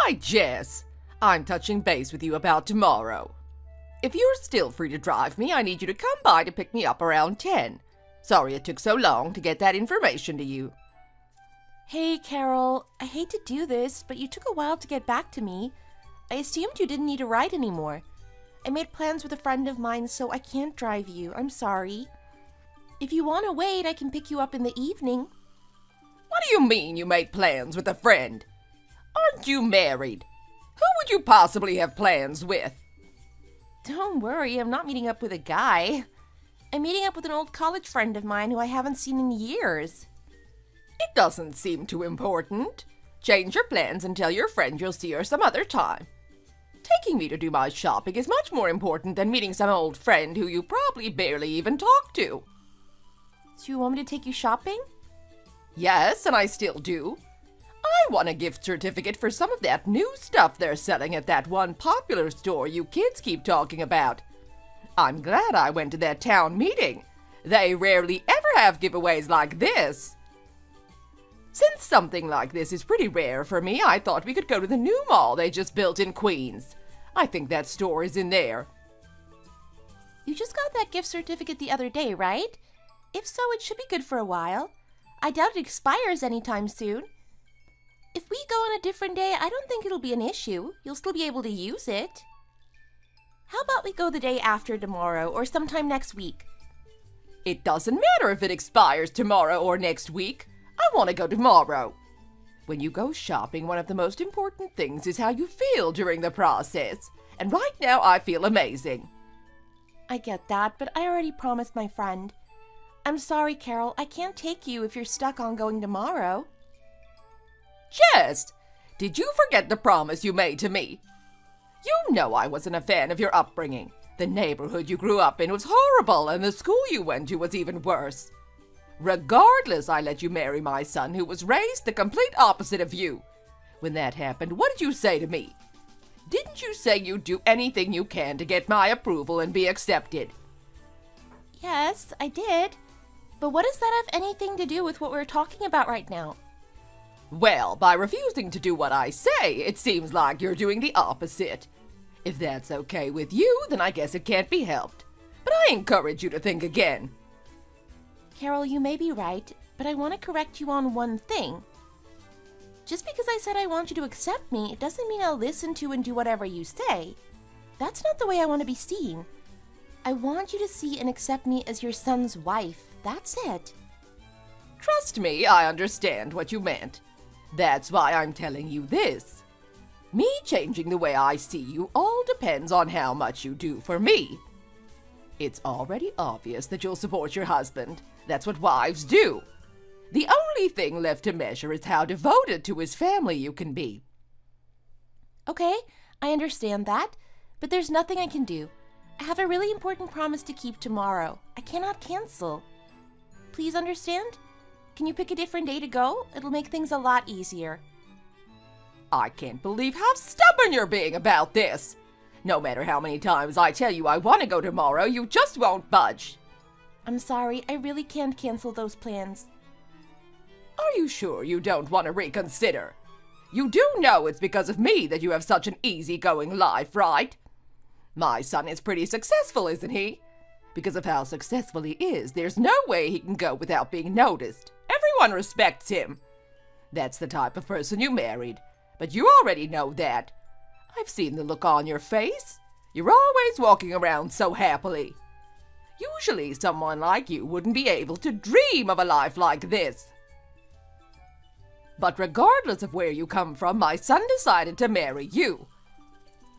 Hi, Jess. I'm touching base with you about tomorrow. If you're still free to drive me, I need you to come by to pick me up around 10. Sorry it took so long to get that information to you. Hey, Carol. I hate to do this, but you took a while to get back to me. I assumed you didn't need a ride anymore. I made plans with a friend of mine, so I can't drive you. I'm sorry. If you want to wait, I can pick you up in the evening. What do you mean you made plans with a friend? Aren't you married? Who would you possibly have plans with? Don't worry, I'm not meeting up with a guy. I'm meeting up with an old college friend of mine who I haven't seen in years. It doesn't seem too important. Change your plans and tell your friend you'll see her some other time. Taking me to do my shopping is much more important than meeting some old friend who you probably barely even talk to. So you want me to take you shopping? Yes, and I still do. I want a gift certificate for some of that new stuff they're selling at that one popular store you kids keep talking about. I'm glad I went to that town meeting. They rarely ever have giveaways like this. Since something like this is pretty rare for me, I thought we could go to the new mall they just built in Queens. I think that store is in there. You just got that gift certificate the other day, right? If so, it should be good for a while. I doubt it expires anytime soon. If we go on a different day, I don't think it'll be an issue. You'll still be able to use it. How about we go the day after tomorrow or sometime next week? It doesn't matter if it expires tomorrow or next week. I want to go tomorrow. When you go shopping, one of the most important things is how you feel during the process. And right now, I feel amazing. I get that, but I already promised my friend. I'm sorry, Carol. I can't take you if you're stuck on going tomorrow. Jess, did you forget the promise you made to me? You know I wasn't a fan of your upbringing. The neighborhood you grew up in was horrible, and the school you went to was even worse. Regardless, I let you marry my son, who was raised the complete opposite of you. When that happened, what did you say to me? Didn't you say you'd do anything you can to get my approval and be accepted? Yes, I did. But what does that have anything to do with what we're talking about right now? Well, by refusing to do what I say, it seems like you're doing the opposite. If that's okay with you, then I guess it can't be helped. But I encourage you to think again. Carol, you may be right, but I want to correct you on one thing. Just because I said I want you to accept me, it doesn't mean I'll listen to and do whatever you say. That's not the way I want to be seen. I want you to see and accept me as your son's wife. That's it. Trust me, I understand what you meant. That's why I'm telling you this. Me changing the way I see you all depends on how much you do for me. It's already obvious that you'll support your husband. That's what wives do. The only thing left to measure is how devoted to his family you can be. Okay, I understand that, but there's nothing I can do. I have a really important promise to keep tomorrow. I cannot cancel. Please understand? Can you pick a different day to go? It'll make things a lot easier. I can't believe how stubborn you're being about this. No matter how many times I tell you I want to go tomorrow, you just won't budge. I'm sorry, I really can't cancel those plans. Are you sure you don't want to reconsider? You do know it's because of me that you have such an easygoing life, right? My son is pretty successful, isn't he? Because of how successful he is, there's no way he can go without being noticed. Everyone respects him. That's the type of person you married. But you already know that. I've seen the look on your face. You're always walking around so happily. Usually someone like you wouldn't be able to dream of a life like this. But regardless of where you come from, my son decided to marry you.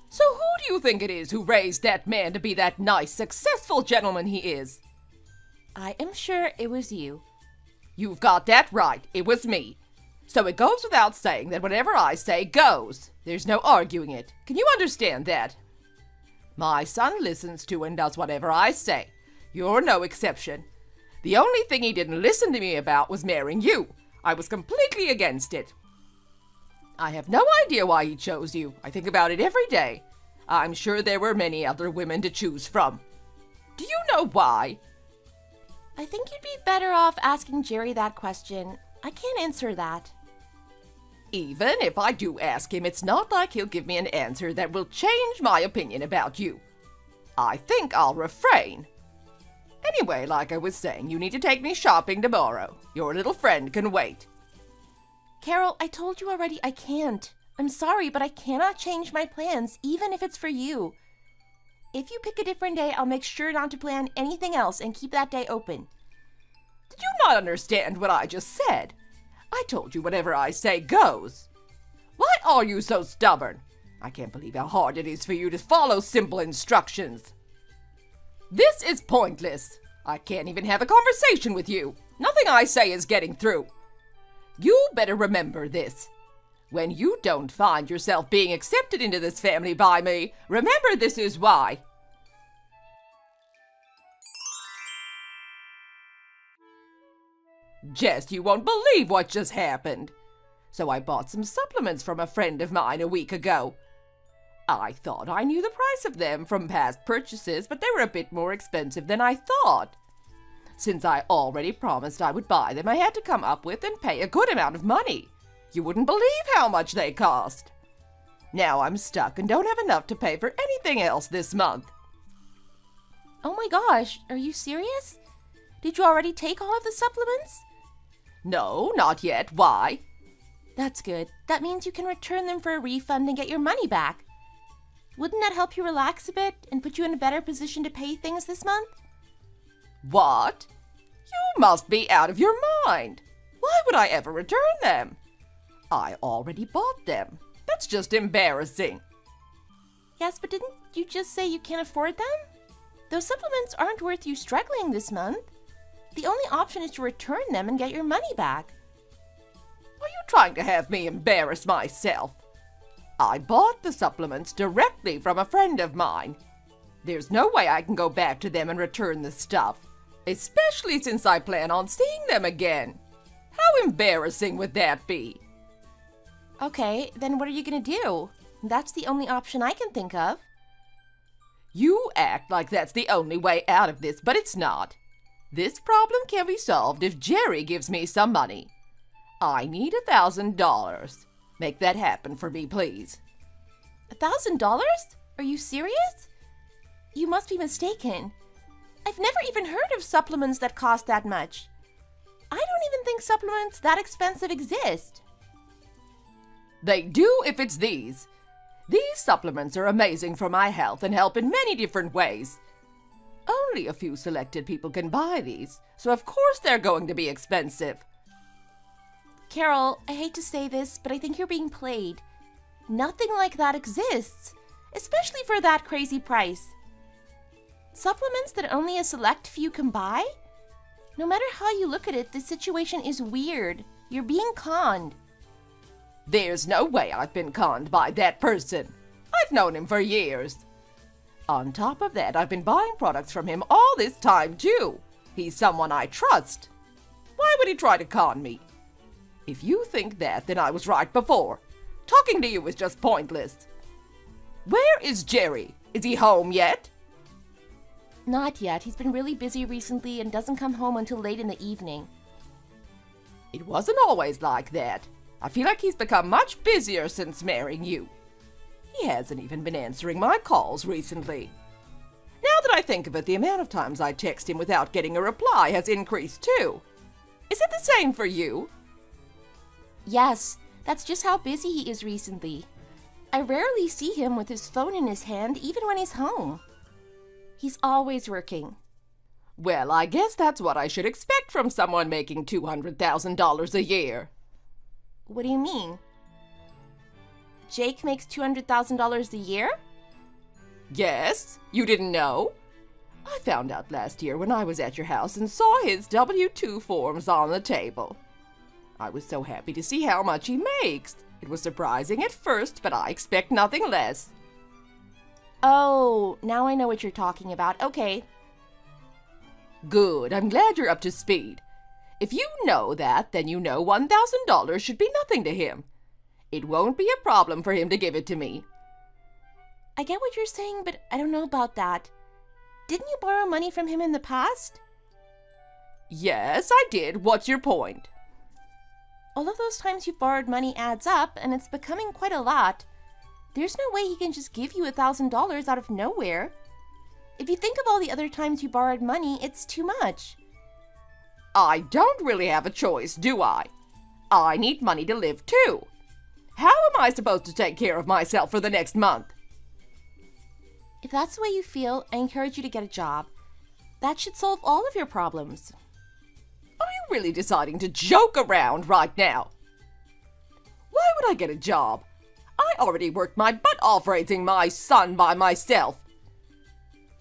So who do you think it is who raised that man to be that nice, successful gentleman he is? I am sure it was you. You've got that right. It was me. So it goes without saying that whatever I say goes. There's no arguing it. Can you understand that? My son listens to and does whatever I say. You're no exception. The only thing he didn't listen to me about was marrying you. I was completely against it. I have no idea why he chose you. I think about it every day. I'm sure there were many other women to choose from. Do you know why? I think you'd be better off asking Jerry that question. I can't answer that. even if I do ask him, it's not like he'll give me an answer that will change my opinion about you. I think I'll refrain. Anyway, like I was saying, you need to take me shopping tomorrow. Your little friend can wait. Carol, I told you already I can't. I'm sorry, but I cannot change my plans, even if it's for you. If you pick a different day, I'll make sure not to plan anything else and keep that day open. Did you not understand what I just said? I told you whatever I say goes. Why are you so stubborn? I can't believe how hard it is for you to follow simple instructions. This is pointless. I can't even have a conversation with you. Nothing I say is getting through. You better remember this. When you don't find yourself being accepted into this family by me, remember this is why. Jess, you won't believe what just happened. So I bought some supplements from a friend of mine a week ago. I thought I knew the price of them from past purchases, but they were a bit more expensive than I thought. Since I already promised I would buy them, I had to come up with and pay a good amount of money. You wouldn't believe how much they cost. Now I'm stuck and don't have enough to pay for anything else this month. Oh my gosh, are you serious? Did you already take all of the supplements? No, not yet. Why? That's good. That means you can return them for a refund and get your money back. Wouldn't that help you relax a bit and put you in a better position to pay things this month? What? You must be out of your mind. Why would I ever return them? I already bought them. That's just embarrassing. Yes, but didn't you just say you can't afford them? Those supplements aren't worth you struggling this month. The only option is to return them and get your money back. Are you trying to have me embarrass myself? I bought the supplements directly from a friend of mine. There's no way I can go back to them and return the stuff, especially since I plan on seeing them again. How embarrassing would that be? Okay, then what are you gonna do? That's the only option I can think of. You act like that's the only way out of this, but it's not. This problem can be solved if Jerry gives me some money. I need $1,000. Make that happen for me, please. $1,000? Are you serious? You must be mistaken. I've never even heard of supplements that cost that much. I don't even think supplements that expensive exist. They do if it's these. These supplements are amazing for my health and help in many different ways. Only a few selected people can buy these, so of course they're going to be expensive. Carol, I hate to say this, but I think you're being played. Nothing like that exists, especially for that crazy price. Supplements that only a select few can buy? No matter how you look at it, this situation is weird. You're being conned. There's no way I've been conned by that person. I've known him for years. On top of that, I've been buying products from him all this time, too. He's someone I trust. Why would he try to con me? If you think that, then I was right before. Talking to you is just pointless. Where is Jerry? Is he home yet? Not yet. He's been really busy recently and doesn't come home until late in the evening. It wasn't always like that. I feel like he's become much busier since marrying you. He hasn't even been answering my calls recently. Now that I think of it, the amount of times I text him without getting a reply has increased too. Is it the same for you? Yes, that's just how busy he is recently. I rarely see him with his phone in his hand, even when he's home. He's always working. Well, I guess that's what I should expect from someone making $200,000 a year. What do you mean? Jake makes $200,000 a year? Yes, you didn't know? I found out last year when I was at your house and saw his W-2 forms on the table. I was so happy to see how much he makes. It was surprising at first, but I expect nothing less. Oh, now I know what you're talking about. Okay. Good, I'm glad you're up to speed. If you know that, then you know $1,000 should be nothing to him. It won't be a problem for him to give it to me. I get what you're saying, but I don't know about that. Didn't you borrow money from him in the past? Yes, I did. What's your point? All of those times you've borrowed money adds up, and it's becoming quite a lot. There's no way he can just give you $1,000 out of nowhere. If you think of all the other times you borrowed money, it's too much. I don't really have a choice, do I? I need money to live too. How am I supposed to take care of myself for the next month? If that's the way you feel, I encourage you to get a job. That should solve all of your problems. Are you really deciding to joke around right now? Why would I get a job? I already worked my butt off raising my son by myself.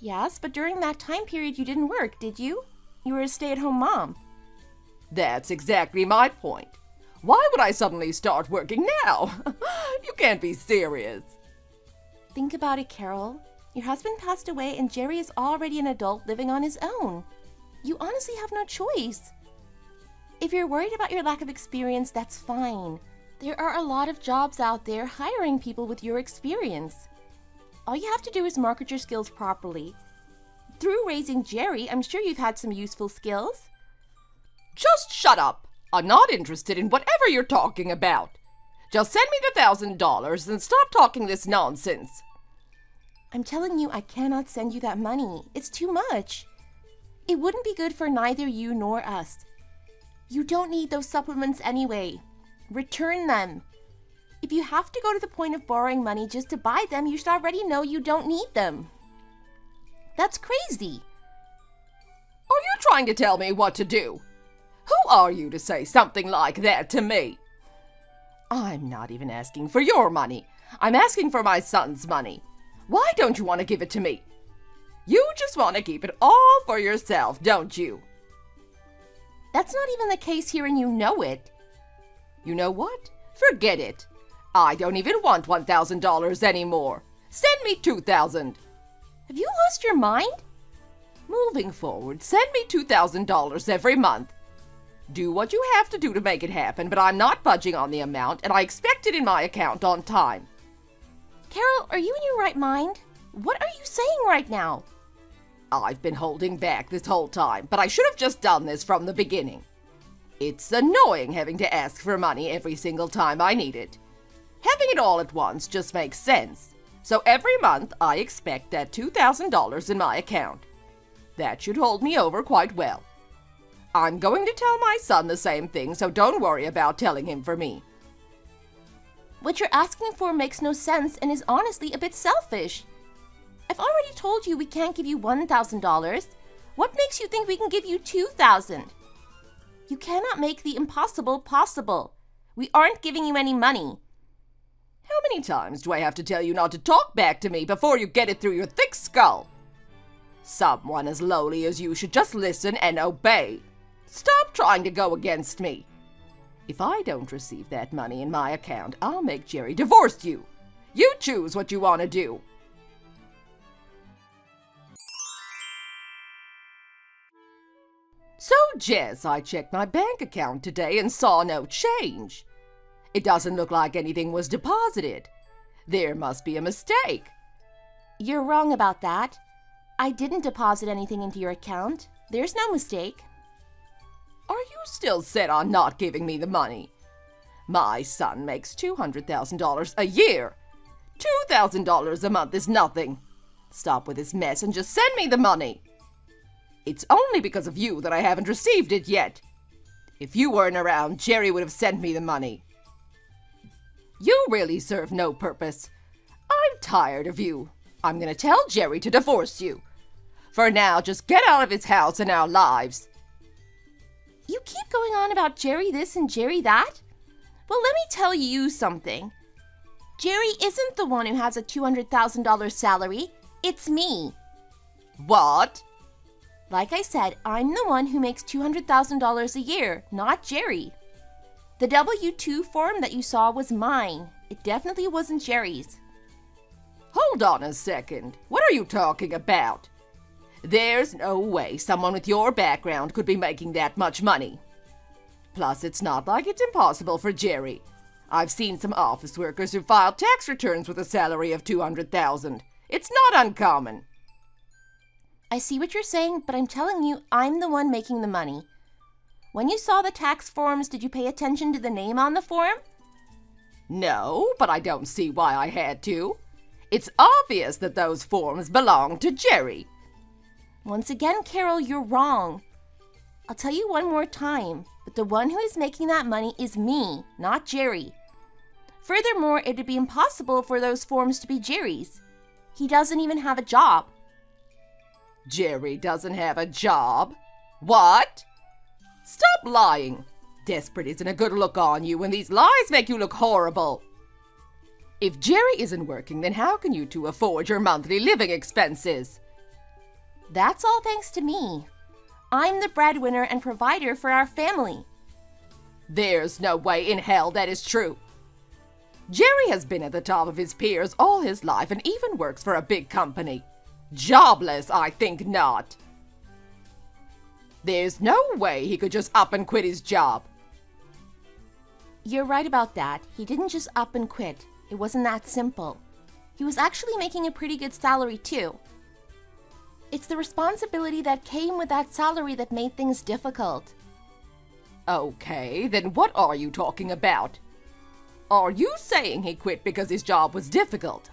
Yes, but during that time period you didn't work, did you? You were a stay-at-home mom. That's exactly my point. Why would I suddenly start working now? You can't be serious. Think about it, Carol. Your husband passed away and Jerry is already an adult living on his own. You honestly have no choice. If you're worried about your lack of experience, that's fine. There are a lot of jobs out there hiring people with your experience. All you have to do is market your skills properly. Through raising Jerry, I'm sure you've had some useful skills. Just shut up. I'm not interested in whatever you're talking about. Just send me the $1,000 and stop talking this nonsense. I'm telling you, I cannot send you that money. It's too much. It wouldn't be good for neither you nor us. You don't need those supplements anyway. Return them. If you have to go to the point of borrowing money just to buy them, you should already know you don't need them. That's crazy. Are you trying to tell me what to do? Who are you to say something like that to me? I'm not even asking for your money. I'm asking for my son's money. Why don't you want to give it to me? You just want to keep it all for yourself, don't you? That's not even the case here, and you know it. You know what? Forget it. I don't even want $1,000 anymore. Send me $2,000. Have you lost your mind? Moving forward, send me $2,000 every month. Do what you have to do to make it happen, but I'm not budging on the amount, and I expect it in my account on time. Carol, are you in your right mind? What are you saying right now? I've been holding back this whole time, but I should have just done this from the beginning. It's annoying having to ask for money every single time I need it. Having it all at once just makes sense. So every month I expect that $2,000 in my account. That should hold me over quite well. I'm going to tell my son the same thing, so don't worry about telling him for me. What you're asking for makes no sense and is honestly a bit selfish. I've already told you we can't give you $1,000. What makes you think we can give you $2,000? You cannot make the impossible possible. We aren't giving you any money. How many times do I have to tell you not to talk back to me before you get it through your thick skull? Someone as lowly as you should just listen and obey. Stop trying to go against me. If I don't receive that money in my account, I'll make Jerry divorce you. You choose what you want to do. So, Jess, I checked my bank account today and saw no change. It doesn't look like anything was deposited. There must be a mistake. You're wrong about that. I didn't deposit anything into your account. There's no mistake. Are you still set on not giving me the money? My son makes $200,000 a year. $2,000 a month is nothing. Stop with this mess and just send me the money. It's only because of you that I haven't received it yet. If you weren't around, Jerry would have sent me the money. You really serve no purpose. I'm tired of you. I'm going to tell Jerry to divorce you. For now, just get out of his house and our lives. You keep going on about Jerry this and Jerry that? Well, let me tell you something. Jerry isn't the one who has a $200,000 salary. It's me. What? Like I said, I'm the one who makes $200,000 a year, not Jerry. The W-2 form that you saw was mine. It definitely wasn't Jerry's. Hold on a second. What are you talking about? There's no way someone with your background could be making that much money. Plus, it's not like it's impossible for Jerry. I've seen some office workers who filed tax returns with a salary of $200,000. It's not uncommon. I see what you're saying, but I'm telling you, I'm the one making the money. When you saw the tax forms, did you pay attention to the name on the form? No, but I don't see why I had to. It's obvious that those forms belong to Jerry. Once again, Carol, you're wrong. I'll tell you one more time, but the one who is making that money is me, not Jerry. Furthermore, it would be impossible for those forms to be Jerry's. He doesn't even have a job. Jerry doesn't have a job? What? Stop lying. Desperate isn't a good look on you, and these lies make you look horrible. If Jerry isn't working, then how can you two afford your monthly living expenses? That's all thanks to me. I'm the breadwinner and provider for our family. There's no way in hell that is true. Jerry has been at the top of his peers all his life and even works for a big company. Jobless, I think not. There's no way he could just up and quit his job. You're right about that. He didn't just up and quit. It wasn't that simple. He was actually making a pretty good salary too. It's the responsibility that came with that salary that made things difficult. Okay, then what are you talking about? Are you saying he quit because his job was difficult?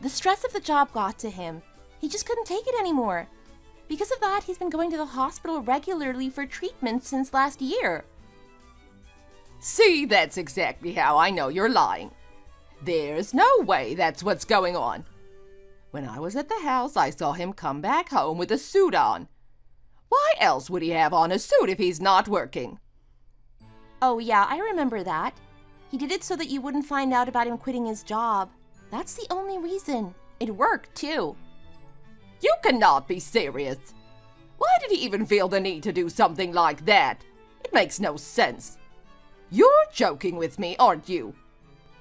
The stress of the job got to him. He just couldn't take it anymore. Because of that, he's been going to the hospital regularly for treatment since last year. See, that's exactly how I know you're lying. There's no way that's what's going on. When I was at the house, I saw him come back home with a suit on. Why else would he have on a suit if he's not working? Oh yeah, I remember that. He did it so that you wouldn't find out about him quitting his job. That's the only reason. It worked, too. You cannot be serious. Why did he even feel the need to do something like that? It makes no sense. You're joking with me, aren't you?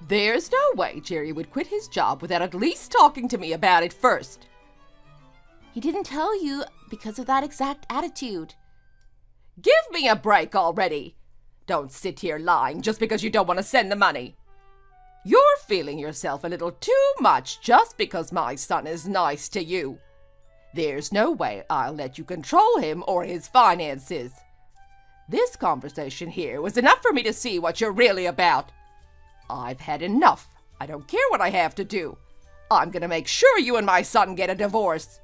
There's no way Jerry would quit his job without at least talking to me about it first. He didn't tell you because of that exact attitude. Give me a break already. Don't sit here lying just because you don't want to send the money. You're feeling yourself a little too much just because my son is nice to you. There's no way I'll let you control him or his finances. This conversation here was enough for me to see what you're really about. I've had enough. I don't care what I have to do. I'm gonna make sure you and my son get a divorce.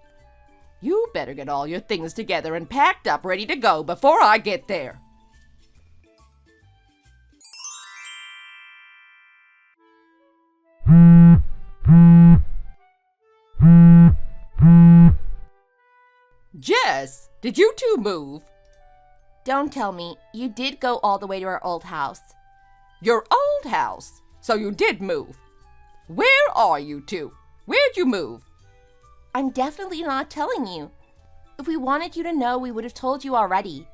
You better get all your things together and packed up ready to go before I get there. Jess, did you two move? Don't tell me. You did go all the way to our old house. Your old house? So you did move. Where are you two? Where'd you move? I'm definitely not telling you. If we wanted you to know, we would have told you already.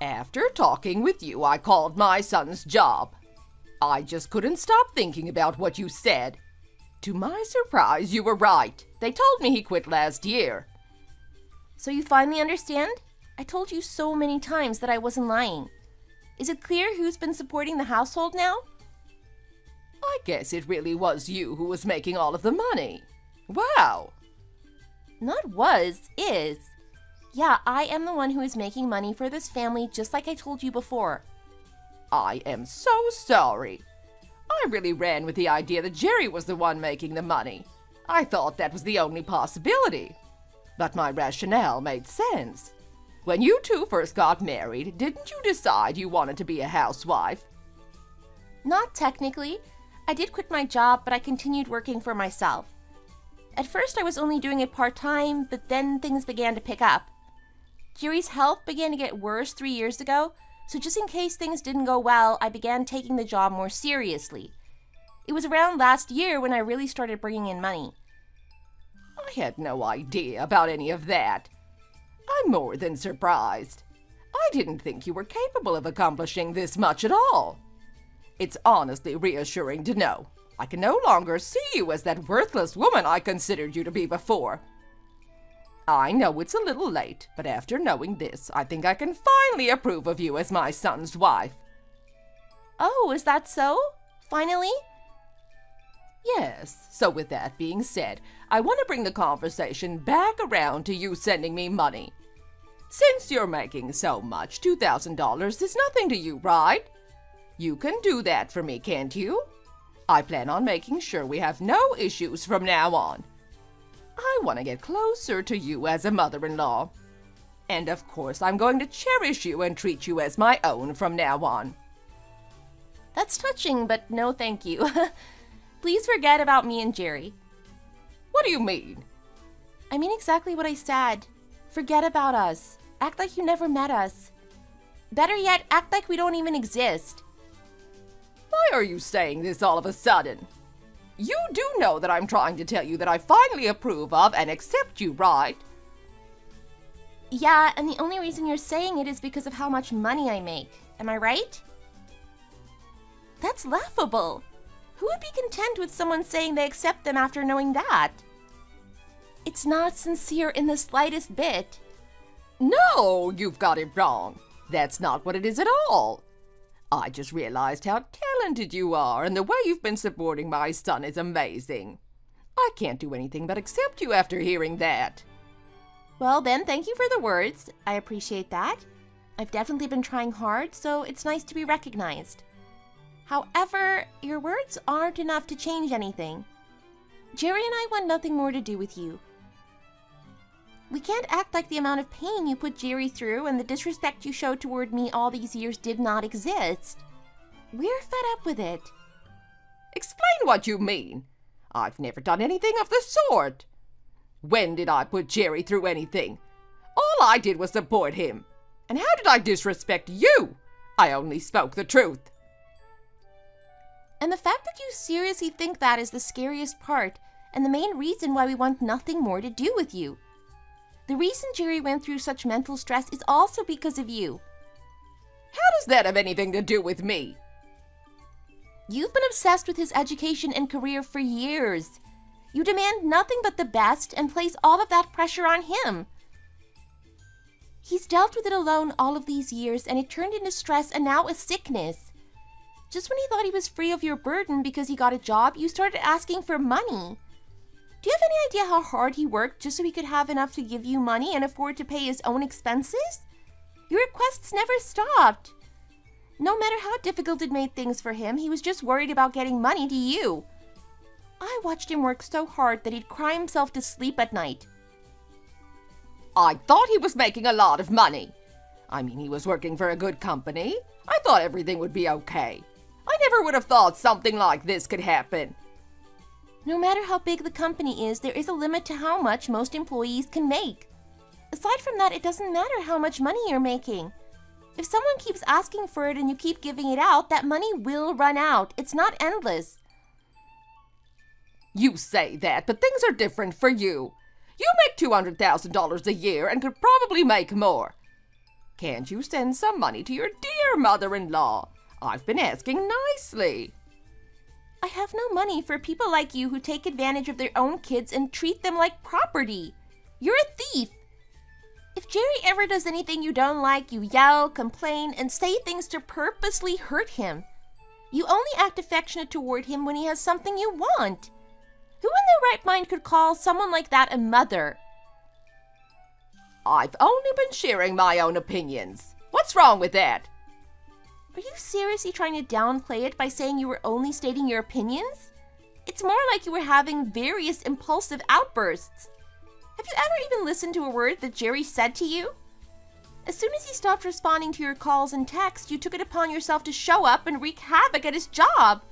After talking with you, I called my son's job. I just couldn't stop thinking about what you said. To my surprise, you were right. They told me he quit last year. So you finally understand? I told you so many times that I wasn't lying. Is it clear who's been supporting the household now? I guess it really was you who was making all of the money. Wow. Not was, is. Yeah, I am the one who is making money for this family, just like I told you before. I am so sorry. I really ran with the idea that Jerry was the one making the money. I thought that was the only possibility. But my rationale made sense. When you two first got married, didn't you decide you wanted to be a housewife? Not technically. I did quit my job, but I continued working for myself. At first, I was only doing it part-time, but then things began to pick up. Jerry's health began to get worse 3 years ago, so just in case things didn't go well, I began taking the job more seriously. It was around last year when I really started bringing in money. I had no idea about any of that. I'm more than surprised. I didn't think you were capable of accomplishing this much at all. It's honestly reassuring to know. I can no longer see you as that worthless woman I considered you to be before. I know it's a little late, but after knowing this, I think I can finally approve of you as my son's wife. Oh, is that so? Finally? Yes, so with that being said, I want to bring the conversation back around to you sending me money. Since you're making so much, $2,000 is nothing to you, right? You can do that for me, can't you? I plan on making sure we have no issues from now on. I want to get closer to you as a mother-in-law. And of course, I'm going to cherish you and treat you as my own from now on. That's touching, but no thank you. Please forget about me and Jerry. What do you mean? I mean exactly what I said. Forget about us. Act like you never met us. Better yet, act like we don't even exist. Why are you saying this all of a sudden? You do know that I'm trying to tell you that I finally approve of and accept you, right? Yeah, and the only reason you're saying it is because of how much money I make. Am I right? That's laughable. Who would be content with someone saying they accept them after knowing that? It's not sincere in the slightest bit. No, you've got it wrong. That's not what it is at all. I just realized how talented you are, and the way you've been supporting my son is amazing. I can't do anything but accept you after hearing that. Well, then, thank you for the words. I appreciate that. I've definitely been trying hard, so it's nice to be recognized. However, your words aren't enough to change anything. Jerry and I want nothing more to do with you. We can't act like the amount of pain you put Jerry through and the disrespect you showed toward me all these years did not exist. We're fed up with it. Explain what you mean. I've never done anything of the sort. When did I put Jerry through anything? All I did was support him. And how did I disrespect you? I only spoke the truth. And the fact that you seriously think that is the scariest part, and the main reason why we want nothing more to do with you. The reason Jerry went through such mental stress is also because of you. How does that have anything to do with me? You've been obsessed with his education and career for years. You demand nothing but the best and place all of that pressure on him. He's dealt with it alone all of these years, and it turned into stress and now a sickness. Just when he thought he was free of your burden because he got a job, you started asking for money. Do you have any idea how hard he worked just so he could have enough to give you money and afford to pay his own expenses? Your requests never stopped. No matter how difficult it made things for him, he was just worried about getting money to you. I watched him work so hard that he'd cry himself to sleep at night. I thought he was making a lot of money. I mean, he was working for a good company. I thought everything would be okay. I never would have thought something like this could happen. No matter how big the company is, there is a limit to how much most employees can make. Aside from that, it doesn't matter how much money you're making. If someone keeps asking for it and you keep giving it out, that money will run out. It's not endless. You say that, but things are different for you. You make $200,000 a year and could probably make more. Can't you send some money to your dear mother-in-law? I've been asking nicely. I have no money for people like you who take advantage of their own kids and treat them like property. You're a thief. If Jerry ever does anything you don't like, you yell, complain, and say things to purposely hurt him. You only act affectionate toward him when he has something you want. Who in their right mind could call someone like that a mother? I've only been sharing my own opinions. What's wrong with that? Are you seriously trying to downplay it by saying you were only stating your opinions? It's more like you were having various impulsive outbursts. Have you ever even listened to a word that Jerry said to you? As soon as he stopped responding to your calls and texts, you took it upon yourself to show up and wreak havoc at his job.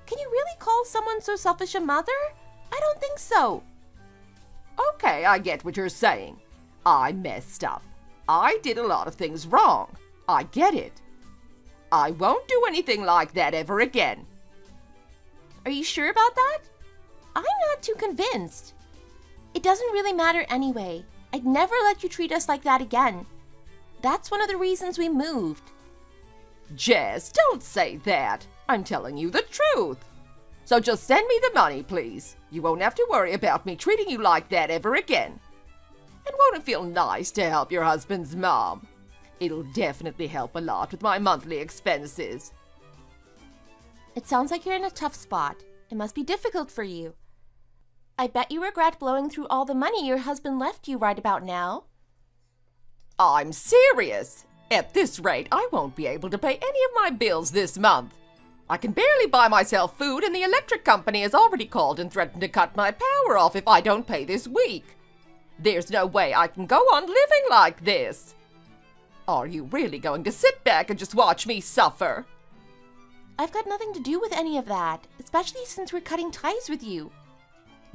Can you really call someone so selfish a mother? I don't think so. Okay, I get what you're saying. I messed up. I did a lot of things wrong. I get it. I won't do anything like that ever again. Are you sure about that? I'm not too convinced. It doesn't really matter anyway. I'd never let you treat us like that again. That's one of the reasons we moved. Jess, don't say that. I'm telling you the truth. So just send me the money, please. You won't have to worry about me treating you like that ever again. And won't it feel nice to help your husband's mom? It'll definitely help a lot with my monthly expenses. It sounds like you're in a tough spot. It must be difficult for you. I bet you regret blowing through all the money your husband left you right about now. I'm serious. At this rate, I won't be able to pay any of my bills this month. I can barely buy myself food, and the electric company has already called and threatened to cut my power off if I don't pay this week. There's no way I can go on living like this. Are you really going to sit back and just watch me suffer? I've got nothing to do with any of that, especially since we're cutting ties with you.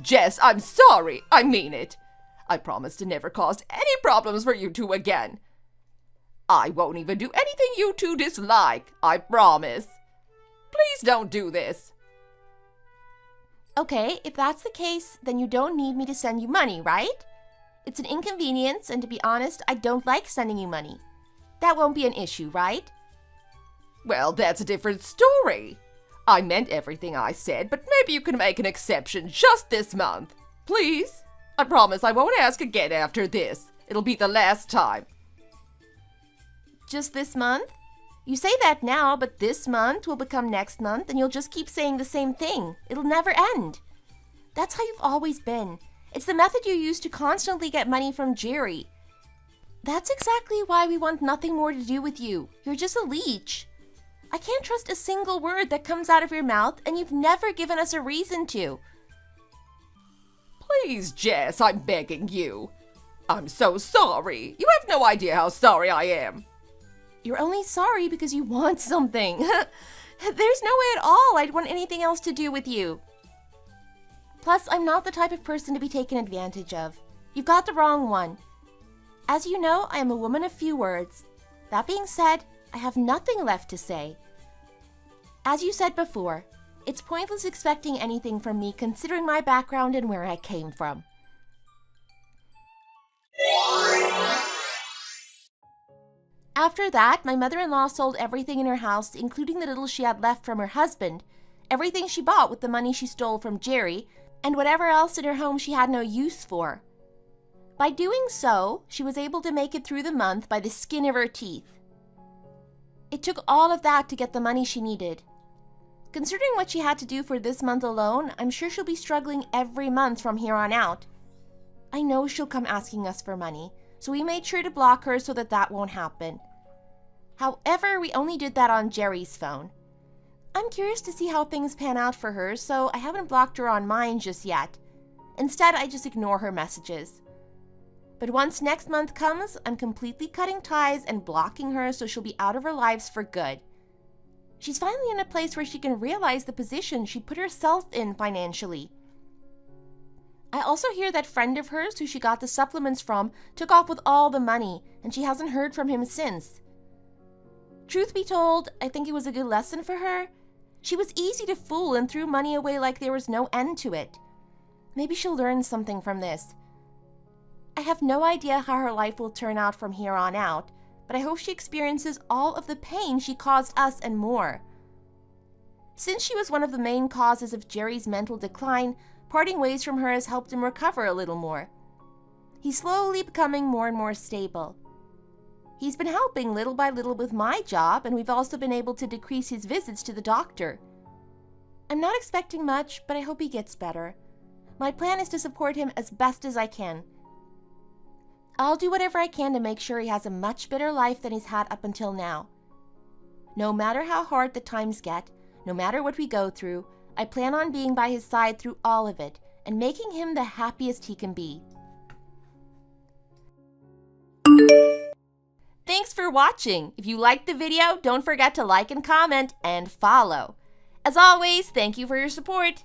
Jess, I'm sorry. I mean it. I promise to never cause any problems for you two again. I won't even do anything you two dislike. I promise. Please don't do this. Okay, if that's the case, then you don't need me to send you money, right? It's an inconvenience, and to be honest, I don't like sending you money. That won't be an issue, right? Well, that's a different story. I meant everything I said, but maybe you can make an exception just this month. Please? I promise I won't ask again after this. It'll be the last time. Just this month? You say that now, but this month will become next month, and you'll just keep saying the same thing. It'll never end. That's how you've always been. It's the method you use to constantly get money from Jerry. That's exactly why we want nothing more to do with you. You're just a leech. I can't trust a single word that comes out of your mouth, and you've never given us a reason to. Please, Jess, I'm begging you. I'm so sorry. You have no idea how sorry I am. You're only sorry because you want something. There's no way at all I'd want anything else to do with you. Plus, I'm not the type of person to be taken advantage of. You've got the wrong one. As you know, I am a woman of few words. That being said, I have nothing left to say. As you said before, it's pointless expecting anything from me considering my background and where I came from. After that, my mother-in-law sold everything in her house, including the little she had left from her husband, everything she bought with the money she stole from Jerry, and whatever else in her home she had no use for. By doing so, she was able to make it through the month by the skin of her teeth. It took all of that to get the money she needed. Considering what she had to do for this month alone, I'm sure she'll be struggling every month from here on out. I know she'll come asking us for money, so we made sure to block her so that won't happen. However, we only did that on Jerry's phone. I'm curious to see how things pan out for her, so I haven't blocked her on mine just yet. Instead, I just ignore her messages. But once next month comes, I'm completely cutting ties and blocking her so she'll be out of our lives for good. She's finally in a place where she can realize the position she put herself in financially. I also hear that friend of hers who she got the supplements from took off with all the money, and she hasn't heard from him since. Truth be told, I think it was a good lesson for her. She was easy to fool and threw money away like there was no end to it. Maybe she'll learn something from this. I have no idea how her life will turn out from here on out, but I hope she experiences all of the pain she caused us and more. Since she was one of the main causes of Jerry's mental decline, parting ways from her has helped him recover a little more. He's slowly becoming more and more stable. He's been helping little by little with my job, and we've also been able to decrease his visits to the doctor. I'm not expecting much, but I hope he gets better. My plan is to support him as best as I can. I'll do whatever I can to make sure he has a much better life than he's had up until now. No matter how hard the times get, no matter what we go through, I plan on being by his side through all of it and making him the happiest he can be. Thanks for watching. If you liked the video, don't forget to like and comment and follow. As always, thank you for your support.